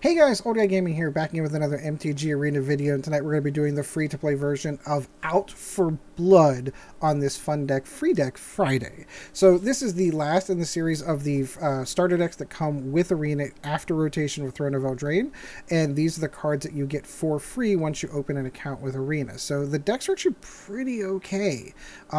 Hey guys, Old Guy Gaming here, back in with another MTG Arena video, and tonight we're going to be doing the free-to-play version of Out for Blood on this Fun Deck Free Deck Friday. So this is the last in the series of the starter decks that come with Arena after rotation with Throne of Eldraine, and these are the cards that you get for free once you open an account with Arena. So the decks are actually pretty okay.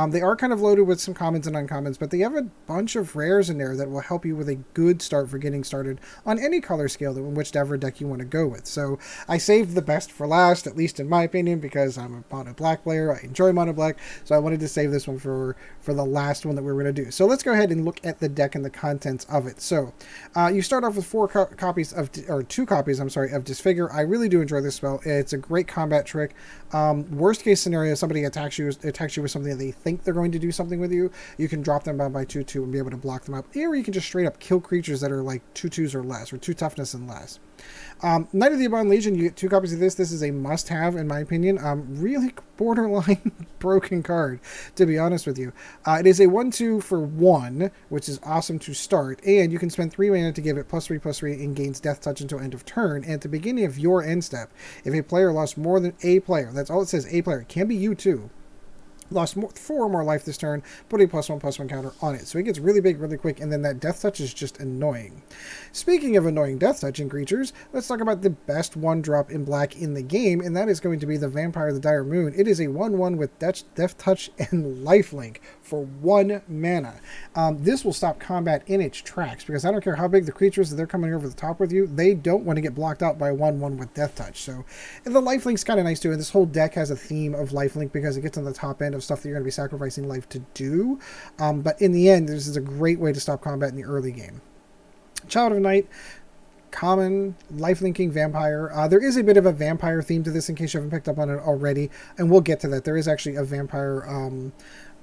They are kind of loaded with some commons and uncommons, but they have a bunch of rares in there that will help you with a good start for getting started on any color scale in whichever deck you want to go with. So I saved the best for last, at least in my opinion, because I'm a mono black player. I enjoy mono black, so I wanted to save this one for the last one that we were going to do. So let's go ahead and look at the deck and the contents of it. So you start off with two copies, I'm sorry, of Disfigure. I really do enjoy this spell. It's a great combat trick. Worst case scenario, somebody attacks you with something that they think they're going to do something with you. You can drop them down by 2/2 and be able to block them up, or you can just straight up kill creatures that are like 2/2s or less, or 2 toughness and less. Knight of the Ebon Legion, you get 2 copies of this. This is a must-have, in my opinion. Really borderline broken card, to be honest with you. It is a 1/2 for 1, which is awesome to start, and you can spend 3 mana to give it +3/+3 and gains Death Touch until end of turn. And at the beginning of your end step, if a player lost more than a player, that's all it says, a player, it can be you too, lost 4 or more life this turn, put a +1/+1 counter on it. So it gets really big really quick, and then that Death Touch is just annoying. Speaking of annoying Death Touch in creatures, let's talk about the best 1-drop in black in the game, and that is going to be the Vampire of the Dire Moon. It is a 1/1 with Death Touch and Lifelink for 1 mana. This will stop combat in its tracks, because I don't care how big the creatures that they're coming over the top with you, they don't want to get blocked out by 1/1 with Death Touch. So, and the Lifelink's kind of nice too, and this whole deck has a theme of Lifelink because it gets on the top end of stuff that you're going to be sacrificing life to do. But in the end, this is a great way to stop combat in the early game. Child of Night, common, lifelinking vampire. There is a bit of a vampire theme to this in case you haven't picked up on it already, and we'll get to that. There is actually a vampire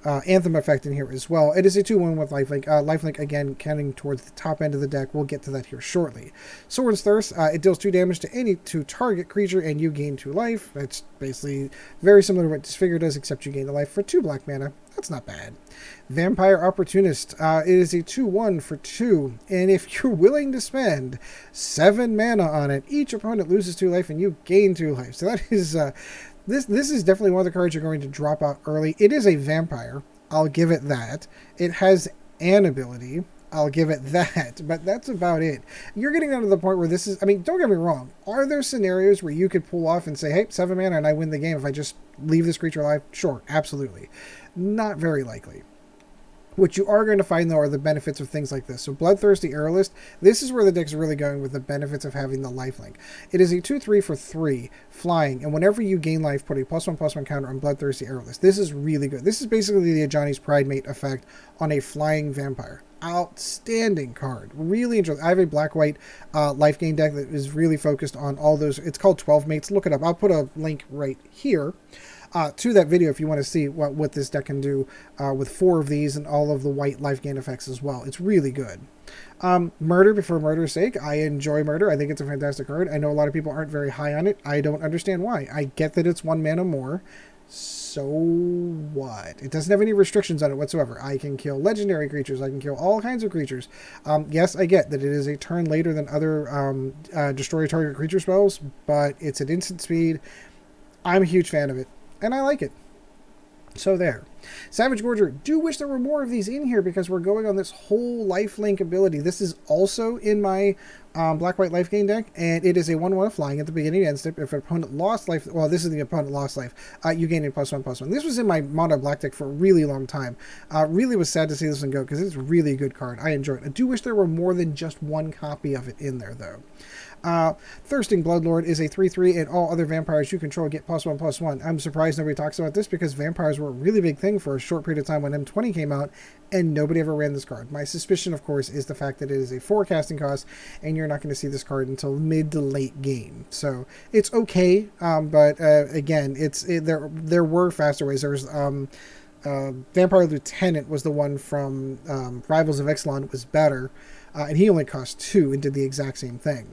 Anthem effect in here as well. It is a 2/1 with Lifelink. Lifelink, again, counting towards the top end of the deck. We'll get to that here shortly. Sorin's Thirst. It deals 2 damage to target creature, and you gain 2 life. That's basically very similar to what Disfigure does, except you gain the life for 2 black mana. That's not bad. Vampire Opportunist. It is a 2/1 for 2, and if you're willing to spend 7 mana on it, each opponent loses 2 life, and you gain 2 life. So that is... This is definitely one of the cards you're going to drop out early. It is a vampire. I'll give it that. It has an ability. I'll give it that. But that's about it. You're getting down to the point where this is... I mean, don't get me wrong. Are there scenarios where you could pull off and say, hey, 7 mana and I win the game if I just leave this creature alive? Sure, absolutely. Not very likely. What you are going to find, though, are the benefits of things like this. So Bloodthirsty Aerialist, this is where the deck's really going with the benefits of having the lifelink. It is a 2/3 for 3, flying, and whenever you gain life, put a +1/+1 counter on Bloodthirsty Aerialist. This is really good. This is basically the Ajani's Pridemate effect on a flying vampire. Outstanding card. Really enjoy it. I have a black-white life gain deck that is really focused on all those. It's called 12 Mates. Look it up. I'll put a link right here. To that video if you want to see what this deck can do with 4 of these and all of the white life gain effects as well. It's really good. Murder for murder's sake. I enjoy Murder. I think it's a fantastic card. I know a lot of people aren't very high on it. I don't understand why. I get that it's 1 mana more. So what? It doesn't have any restrictions on it whatsoever. I can kill legendary creatures. I can kill all kinds of creatures. Yes, I get that it is a turn later than other destroy target creature spells, but it's at instant speed. I'm a huge fan of it, and I like it. So there. Savage Gorger. Do wish there were more of these in here because we're going on this whole lifelink ability. This is also in my black-white life gain deck, and it is a 1/1 flying at the beginning end step. If an opponent lost life, well, this is the opponent lost life, you gain a +1/+1. This was in my mono black deck for a really long time. Really was sad to see this one go because it's a really good card. I enjoy it. I do wish there were more than just 1 copy of it in there, though. Thirsting Bloodlord is a 3/3, and all other vampires you control get +1/+1. I'm surprised nobody talks about this because vampires were a really big thing for a short period of time when M20 came out, and nobody ever ran this card. My suspicion, of course, is the fact that it is a 4 casting cost, and you're not going to see this card until mid to late game. So it's okay, but again, there were faster ways. There was Vampire Lieutenant was the one from Rivals of Ixalan. It was better, and he only cost 2 and did the exact same thing.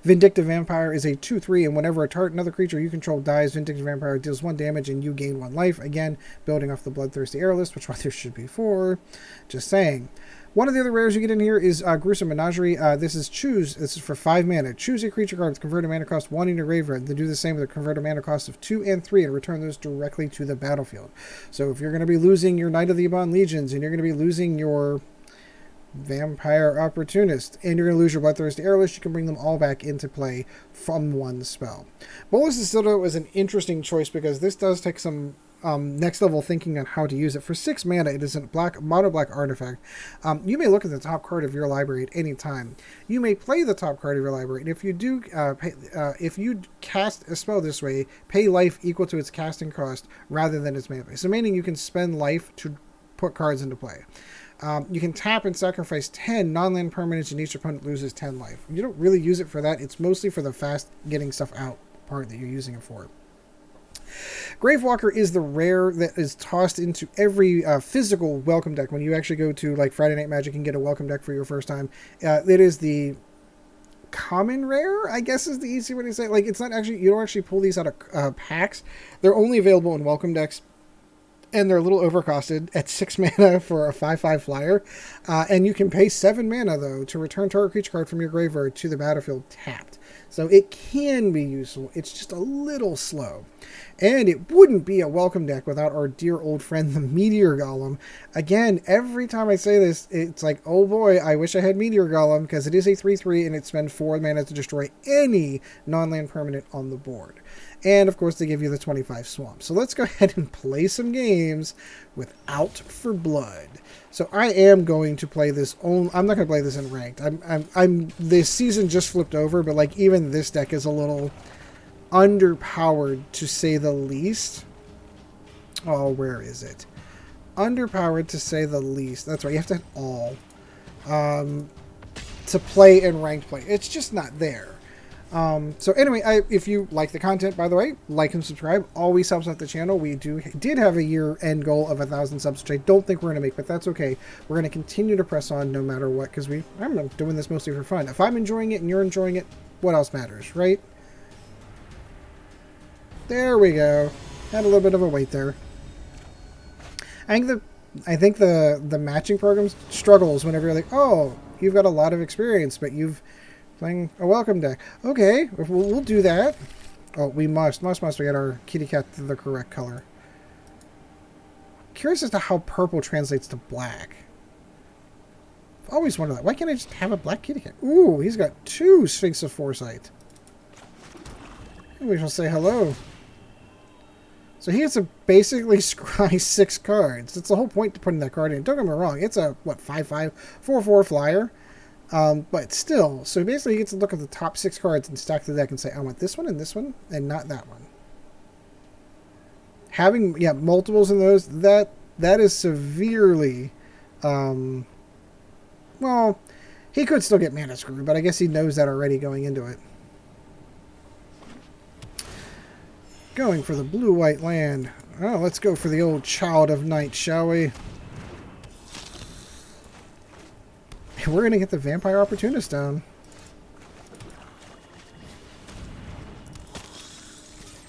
Vindictive Vampire is a 2/3, and whenever another creature you control dies, Vindictive Vampire deals 1 damage and you gain 1 life. Again, building off the Bloodthirsty Aerialist, which what there should be for. Just saying. One of the other rares you get in here is Gruesome Menagerie. This is for 5 mana. Choose a creature card with converted mana cost 1 in your graveyard. Then do the same with a converted mana cost of 2 and 3 and return those directly to the battlefield. So if you're going to be losing your Knight of the Ebon Legions and you're going to be losing your Vampire Opportunist and you're going to lose your Bloodthirsty Aerialist, you can bring them all back into play from one spell. Bolas Citadel was an interesting choice because this does take some next level thinking on how to use it. For 6 mana, it is a mono black artifact. You may look at the top card of your library at any time. You may play the top card of your library, and if you do, if you cast a spell this way, pay life equal to its casting cost rather than its mana base. So meaning you can spend life to put cards into play. You can tap and sacrifice 10 non-land permanents, and each opponent loses 10 life. You don't really use it for that. It's mostly for the fast getting stuff out part that you're using it for. Gravewaker is the rare that is tossed into every physical welcome deck. When you actually go to like Friday Night Magic and get a welcome deck for your first time, it is the common rare, I guess is the easy way to say it. Like, it's not actually, you don't actually pull these out of packs. They're only available in welcome decks, and they're a little overcosted at 6 mana for a 5/5 flyer. And you can pay 7 mana, though, to return target creature card from your graveyard to the battlefield tapped. So it can be useful. It's just a little slow. And it wouldn't be a welcome deck without our dear old friend, the Meteor Golem. Again, every time I say this, it's like, oh boy, I wish I had Meteor Golem, because it is a 3/3 and it spends 4 mana to destroy any non-land permanent on the board. And of course, they give you the 25 swamp. So let's go ahead and play some games with Out for Blood. So I am going to play this. I'm not going to play this in ranked. This season just flipped over, but like even this deck is a little underpowered to say the least. Oh, where is it? Underpowered to say the least. That's right. You have to have all to play in ranked play. It's just not there. So anyway, if you like the content, by the way, like and subscribe. Always helps out the channel. We did have a year-end goal of 1,000 subs, which I don't think we're going to make, but that's okay. We're going to continue to press on no matter what, because I'm doing this mostly for fun. If I'm enjoying it and you're enjoying it, what else matters, right? There we go. Had a little bit of a wait there. I think the matching program struggles whenever you're like, oh, you've got a lot of experience, but you've playing a welcome deck. Okay, we'll do that. Oh, we must get our kitty cat the correct color. Curious as to how purple translates to black. I've always wondered that. Why can't I just have a black kitty cat? Ooh, he's got 2 Sphinx of Foresight. We shall say hello. So he has to basically scry 6 cards. That's the whole point to putting that card in. Don't get me wrong. It's a, what, 5/5, 4/4 flyer. But still, so basically he gets to look at the top 6 cards and stack the deck and say, I want this one, and not that one. Having, multiples in those, that is severely, well, he could still get mana screwed, but I guess he knows that already going into it. Going for the blue-white land. Oh, let's go for the old Child of Night, shall we? We're going to get the Vampire Opportunist down.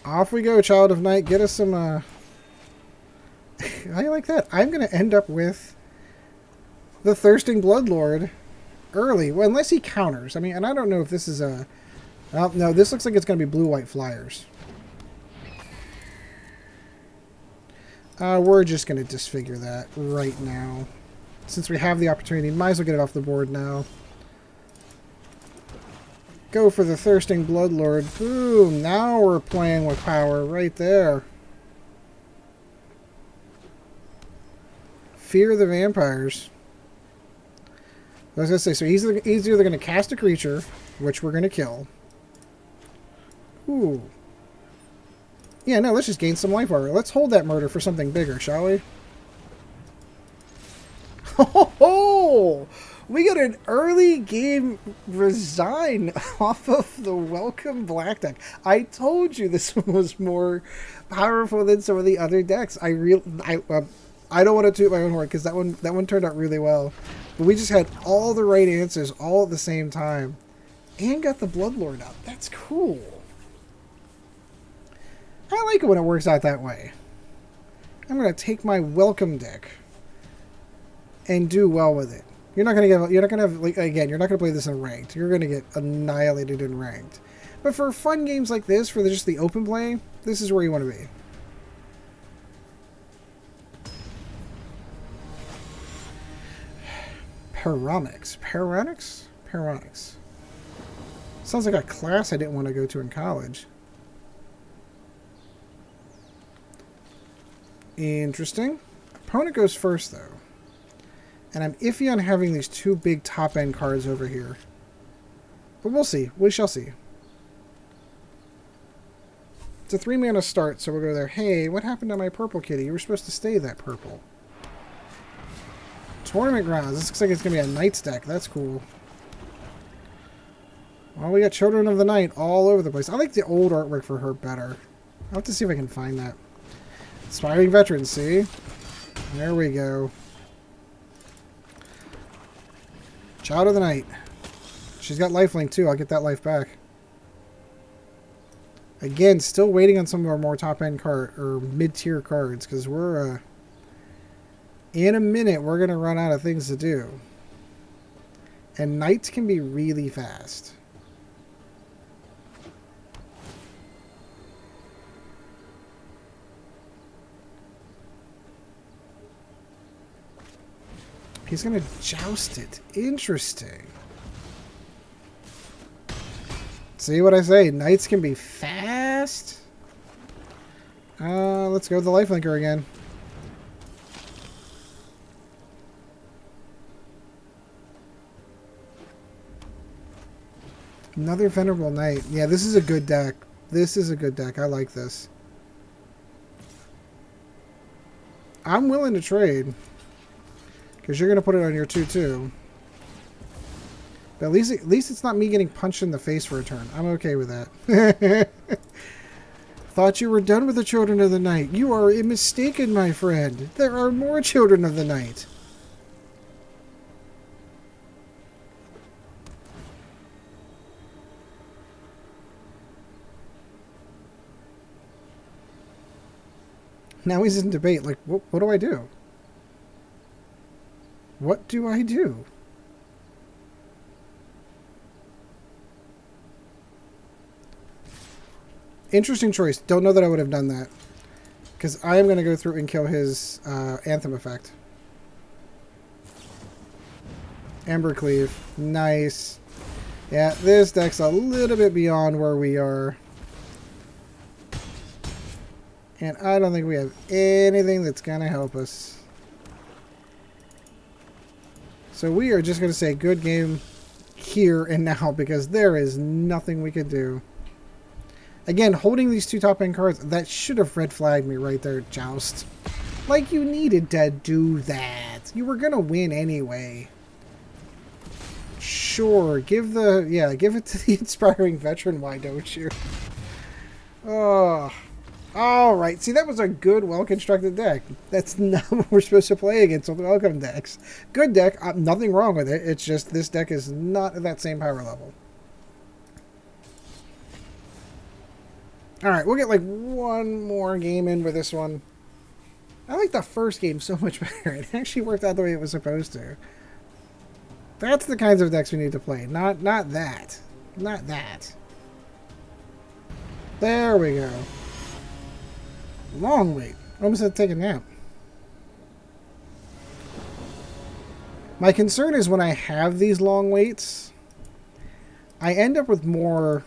Off we go, Child of Night. Get us some, I like that. I'm going to end up with the Thirsting Bloodlord early. Well, unless he counters. I mean, and I don't know if this is a... Well, no, this looks like it's going to be blue-white flyers. We're just going to disfigure that right now. Since we have the opportunity, might as well get it off the board now. Go for the Thirsting Bloodlord. Boom! Now we're playing with power right there. Fear the vampires. I was going to say, so he's either going to cast a creature, which we're going to kill. Ooh. Yeah, no, let's just gain some life order. Let's hold that murder for something bigger, shall we? Oh, we got an early game resign off of the Welcome Black deck. I told you this one was more powerful than some of the other decks. I don't want to toot my own horn because that one turned out really well. But we just had all the right answers all at the same time. And got the Bloodlord up. That's cool. I like it when it works out that way. I'm going to take my welcome deck and do well with it. You're not going to have, like, again, you're not going to play this in ranked. You're going to get annihilated in ranked. But for fun games like this, for just the open play, this is where you want to be. Paronics. Sounds like a class I didn't want to go to in college. Interesting. Opponent goes first, though. And I'm iffy on having these two big top-end cards over here. But we'll see. We shall see. It's a 3-mana start, so we'll go there. Hey, what happened to my purple kitty? You were supposed to stay that purple. Tournament grounds. This looks like it's going to be a Knights deck. That's cool. Well, we got Children of the Night all over the place. I like the old artwork for her better. I'll have to see if I can find that. Aspiring Veterans, see? There we go. Child of the Night. She's got lifelink too. I'll get that life back. Again, still waiting on some of our more top-end card or mid-tier cards because we're in a minute we're gonna run out of things to do. And Knights can be really fast. He's going to joust it. Interesting. See what I say? Knights can be fast. Let's go with the lifelinker again. Another Venerable Knight. Yeah, this is a good deck. This is a good deck. I like this. I'm willing to trade. Because you're going to put it on your 2/2. But at least it's not me getting punched in the face for a turn. I'm okay with that. Thought you were done with the Children of the Night. You are mistaken, my friend. There are more Children of the Night. Now he's in debate. Like, what do I do? What do I do? Interesting choice. Don't know that I would have done that. Because I am going to go through and kill his Anthem effect. Embercleave. Nice. Yeah, this deck's a little bit beyond where we are. And I don't think we have anything that's going to help us. So we are just going to say good game here and now because there is nothing we can do. Again, holding these two top-end cards, that should have red flagged me right there, Joust. Like you needed to do that. You were going to win anyway. Sure, give it to the Inspiring Veteran, why don't you? Oh. Alright, see, that was a good, well-constructed deck. That's not what we're supposed to play against with welcome decks. Good deck, nothing wrong with it. It's just this deck is not at that same power level. Alright, we'll get like one more game in with this one. I like the first game so much better. It actually worked out the way it was supposed to. That's the kinds of decks we need to play. Not that. Not that. There we go. Long wait. Almost had to take a nap. My concern is when I have these long waits, I end up with more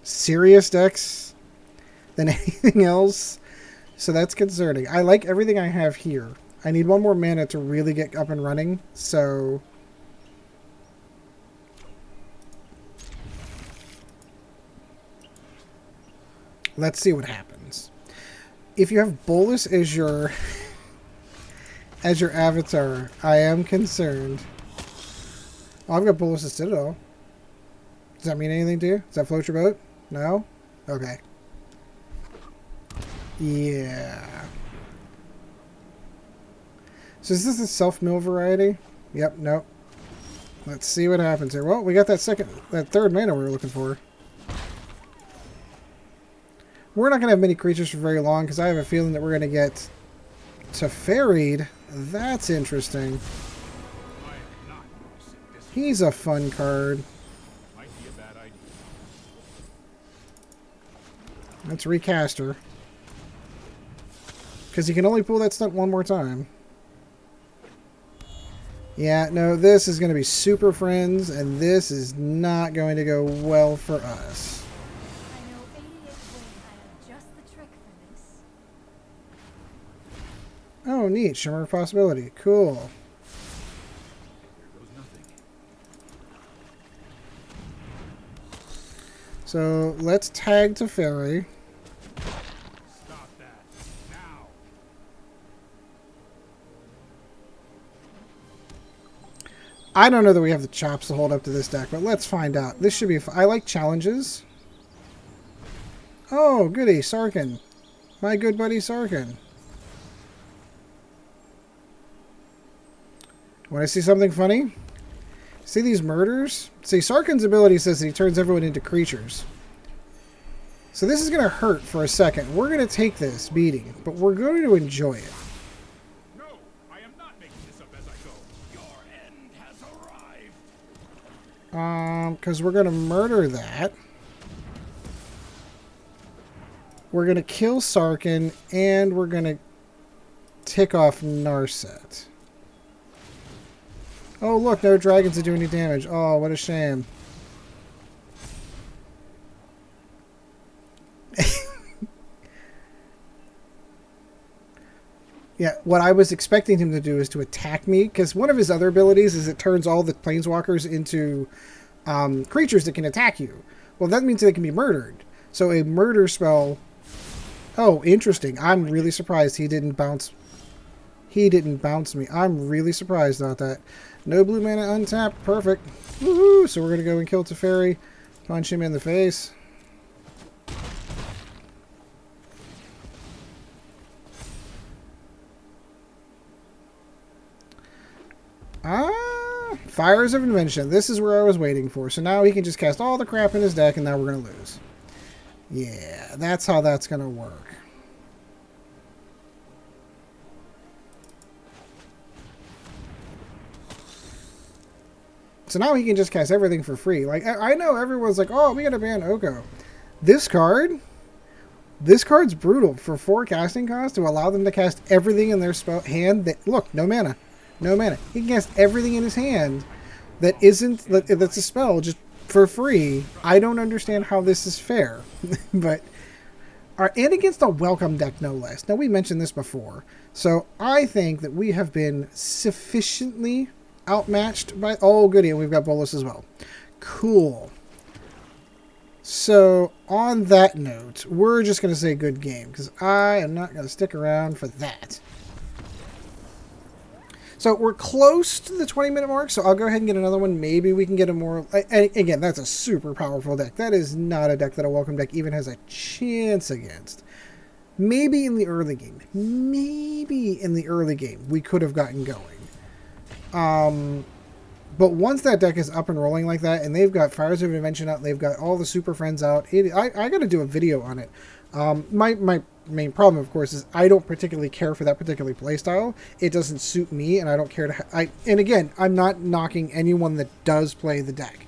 serious decks than anything else. So that's concerning. I like everything I have here. I need one more mana to really get up and running. So let's see what happens. If you have Bolas as your avatar, I am concerned. Oh, I've got Bolas' Citadel. Does that mean anything to you? Does that float your boat? No? Okay. Yeah. So is this a self-mill variety? Yep, nope. Let's see what happens here. Well, we got that third mana we were looking for. We're not going to have many creatures for very long because I have a feeling that we're going to get Teferied. That's interesting. He's a fun card. Let's recast her. Because he can only pull that stunt one more time. Yeah, no, this is going to be Super Friends, and this is not going to go well for us. Oh, neat. Shimmer of Possibility. Cool. So, let's tag Teferi. Stop that now. I don't know that we have the chops to hold up to this deck, but let's find out. This should be I like challenges. Oh, goody. Sarkhan. My good buddy Sarkhan. Want to see something funny? See these murders? See, Sarkhan's ability says that he turns everyone into creatures. So this is going to hurt for a second. We're going to take this beating, but we're going to enjoy it. No, I am not making this up as I go. Your end has arrived. Because we're going to murder that. We're going to kill Sarkhan, and we're going to tick off Narset. Oh, look, no dragons to do any damage. Oh, what a shame. Yeah, what I was expecting him to do is to attack me, because one of his other abilities is it turns all the planeswalkers into creatures that can attack you. Well, that means they can be murdered. So a murder spell... Oh, interesting. I'm really surprised he didn't bounce... He didn't bounce me. I'm really surprised about that. No blue mana untapped. Perfect. Woohoo! So we're going to go and kill Teferi. Punch him in the face. Fires of Invention. This is where I was waiting for. So now he can just cast all the crap in his deck and now we're going to lose. Yeah, that's how that's going to work. So now he can just cast everything for free. Like, I know everyone's like, oh, we got to ban Oko. This card's brutal. For 4 casting costs to allow them to cast everything in their spell hand. Look, no mana. No mana. He can cast everything in his hand that's a spell just for free. I don't understand how this is fair. But, and against a welcome deck, no less. Now, we mentioned this before. So, I think that we have been sufficiently outmatched by... Oh, goody, and we've got Bolas as well. Cool. So, on that note, we're just going to say good game, because I am not going to stick around for that. So, we're close to the 20-minute mark, so I'll go ahead and get another one. Maybe we can get a more... Again, that's a super powerful deck. That is not a deck that a welcome deck even has a chance against. Maybe in the early game. Maybe in the early game we could have gotten going. But once that deck is up and rolling like that, and they've got Fires of Invention out, and they've got all the Super Friends out, I got to do a video on it. My main problem, of course, is I don't particularly care for that particular playstyle. It doesn't suit me, and I don't care to... And again, I'm not knocking anyone that does play the deck.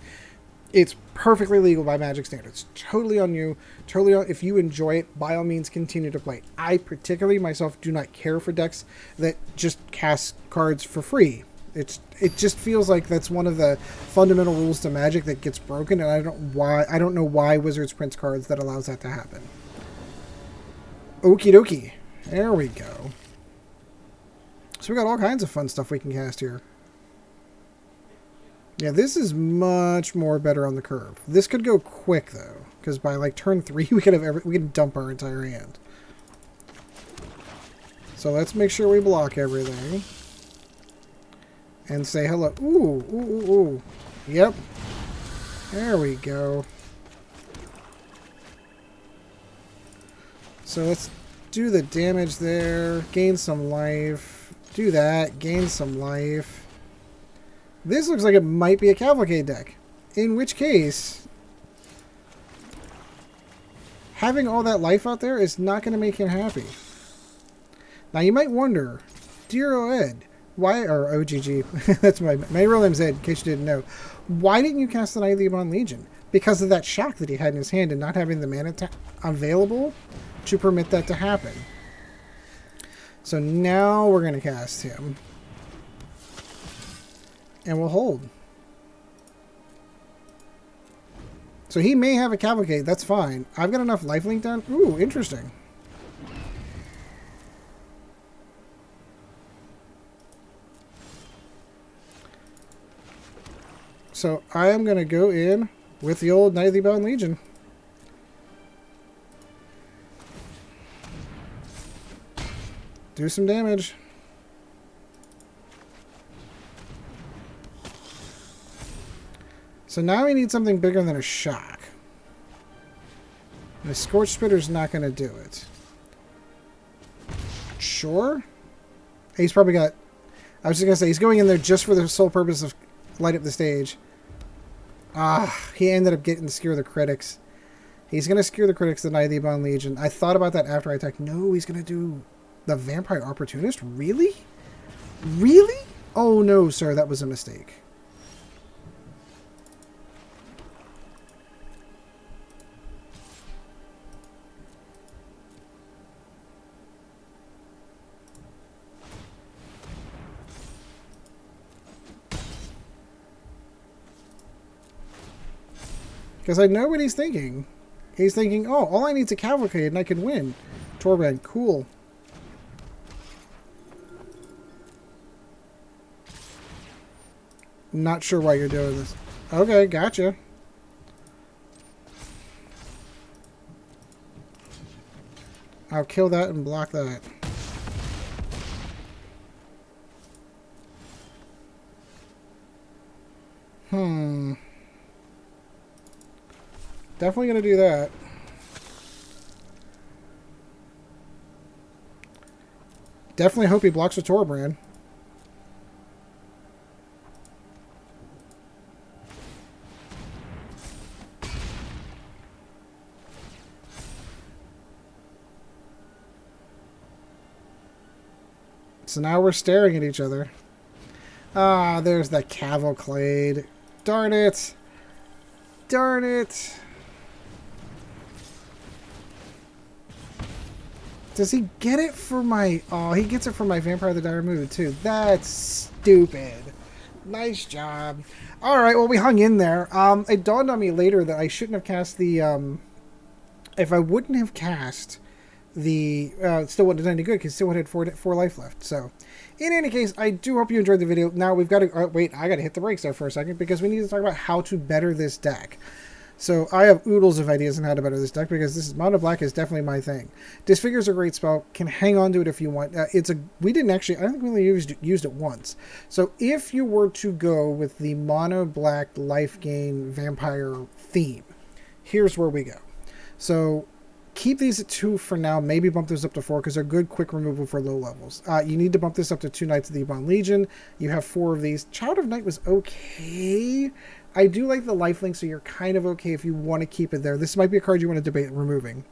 It's perfectly legal by Magic standards. Totally on you. Totally on... If you enjoy it, by all means, continue to play. I particularly, myself, do not care for decks that just cast cards for free. It just feels like that's one of the fundamental rules to Magic that gets broken, and I don't know why Wizards prints cards that allows that to happen. Okie dokie. There we go. So we got all kinds of fun stuff we can cast here. Yeah, this is much more better on the curve. This could go quick though, because by like turn 3 we could dump our entire hand. So let's make sure we block everything. And say hello. Ooh, ooh, ooh, ooh. Yep. There we go. So let's do the damage there. Gain some life. Do that. Gain some life. This looks like it might be a Cavalcade deck. In which case, having all that life out there is not going to make him happy. Now you might wonder, dear Ed, why, or OGG, that's my real name's Ed, in case you didn't know. Why didn't you cast the Knight of the Ebon Legion? Because of that shock that he had in his hand and not having the mana available to permit that to happen. So now we're going to cast him. And we'll hold. So he may have a Cavalcade, that's fine. I've got enough lifelink down. Ooh, interesting. So I am going to go in with the old Knight of the Ebon Legion. Do some damage. So now we need something bigger than a shock. And a Scorch Spitter's not going to do it. Sure. He's probably got... I was just going to say, he's going in there just for the sole purpose of light up the stage. Ah, he ended up getting to skewer the critics. He's going to skewer the critics, the Knight of the Ebon Legion. I thought about that after I attacked. No, he's going to do the Vampire Opportunist? Really? Really? Oh no, sir, that was a mistake. Because I know what he's thinking. He's thinking, oh, all I need is a Cavalcade and I can win. Torbrand, cool. Not sure why you're doing this. Okay, gotcha. I'll kill that and block that. Definitely going to do that. Definitely hope he blocks a Torbrand. So now we're staring at each other. Ah, there's the Cavalcade. Darn it. Darn it. Does he get it for my... Oh, he gets it for my Vampire of the Dire Mood, too. That's stupid. Nice job. Alright, well, we hung in there. It dawned on me later that I shouldn't have cast the... if I wouldn't have cast the... it still wouldn't have done any good, because it still would have had four life left. So, in any case, I do hope you enjoyed the video. Now, we've got to... wait, I got to hit the brakes there for a second, because we need to talk about how to better this deck. So I have oodles of ideas on how to better this deck because this is mono black is definitely my thing. Disfigure is a great spell. Can hang on to it if you want. We didn't actually. I don't think we only used it once. So if you were to go with the mono black life gain vampire theme, here's where we go. So keep these at 2 for now. Maybe bump those up to 4 because they're good quick removal for low levels. You need to bump this up to 2 Knights of the Ebon Legion. You have 4 of these. Child of Night was okay. I do like the lifelink, so you're kind of okay if you want to keep it there. This might be a card you want to debate removing.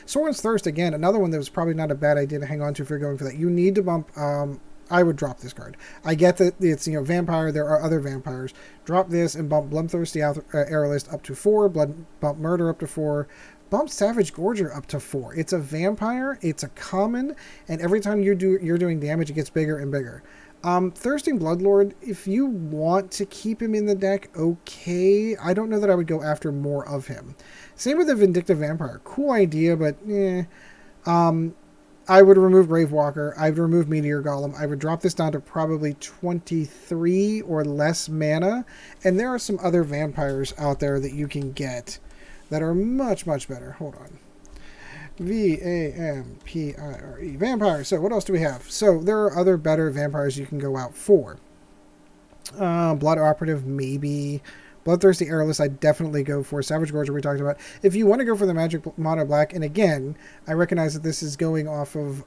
Sorin's Thirst, again, another one that was probably not a bad idea to hang on to if you're going for that. You need to bump... I would drop this card. I get that it's, vampire. There are other vampires. Drop this and bump Bloodthirsty Aerialist up to 4. Bump Murder up to 4. Bump Savage Gorger up to 4. It's a vampire. It's a common. And every time you're doing damage, it gets bigger and bigger. Thirsting Bloodlord, if you want to keep him in the deck, okay. I don't know that I would go after more of him. Same with the Vindictive Vampire. Cool idea, but I would remove Gravewaker. I would remove Meteor Golem. I would drop this down to probably 23 or less mana. And there are some other vampires out there that you can get that are much, much better. Hold on. Vampire. Vampire. So what else do we have? So there are other better vampires you can go out for. Blood Operative, maybe. Bloodthirsty Aerialist, I definitely go for. Savage Gorger, we talked about. If you want to go for the Magic Mono Black, and again, I recognize that this is going off of...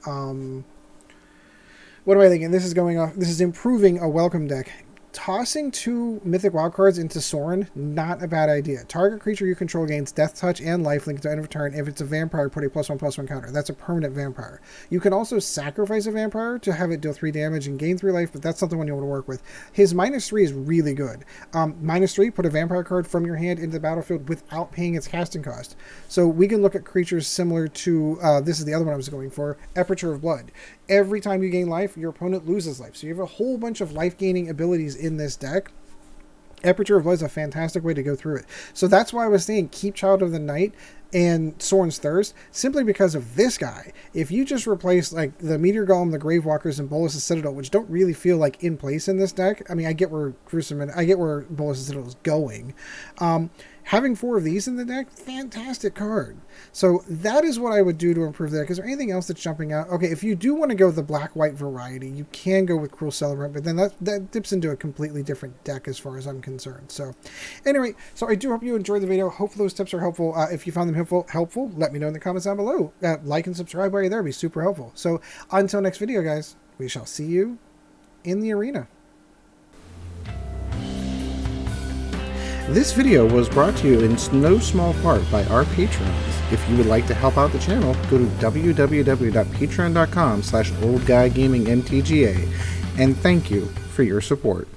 what am I thinking? This is improving a Welcome deck. tossing 2 Mythic Wildcards into Sorin, not a bad idea. Target creature you control gains Death Touch and Lifelink at the end of turn. If it's a vampire, put a +1/+1 counter. That's a permanent vampire. You can also sacrifice a vampire to have it deal 3 damage and gain 3 life, but that's something one you want to work with. His -3 is really good. -3, put a vampire card from your hand into the battlefield without paying its casting cost. So we can look at creatures similar to, this is the other one I was going for, Aperture of Blood. Every time you gain life, your opponent loses life. So you have a whole bunch of life-gaining abilities in this deck. Aperture of Blood is a fantastic way to go through it. So that's why I was saying keep Child of the Night and Sorin's Thirst, simply because of this guy. If you just replace like the Meteor Golem, the Gravewalkers, and Bolas' Citadel, which don't really feel like in place in this deck. I mean, I get where I get where Bolas' Citadel is going. Having 4 of these in the deck, fantastic card. So that is what I would do to improve the deck. Is there anything else that's jumping out? Okay, if you do want to go the black-white variety, you can go with Cruel Celebrant, but then that dips into a completely different deck as far as I'm concerned. So anyway, so I do hope you enjoyed the video. Hopefully those tips are helpful. If you found them helpful, let me know in the comments down below. Like and subscribe while you're there. It'd be super helpful. So until next video, guys, we shall see you in the arena. This video was brought to you in no small part by our patrons. If you would like to help out the channel, go to www.patreon.com/oldguygamingmtga, and thank you for your support.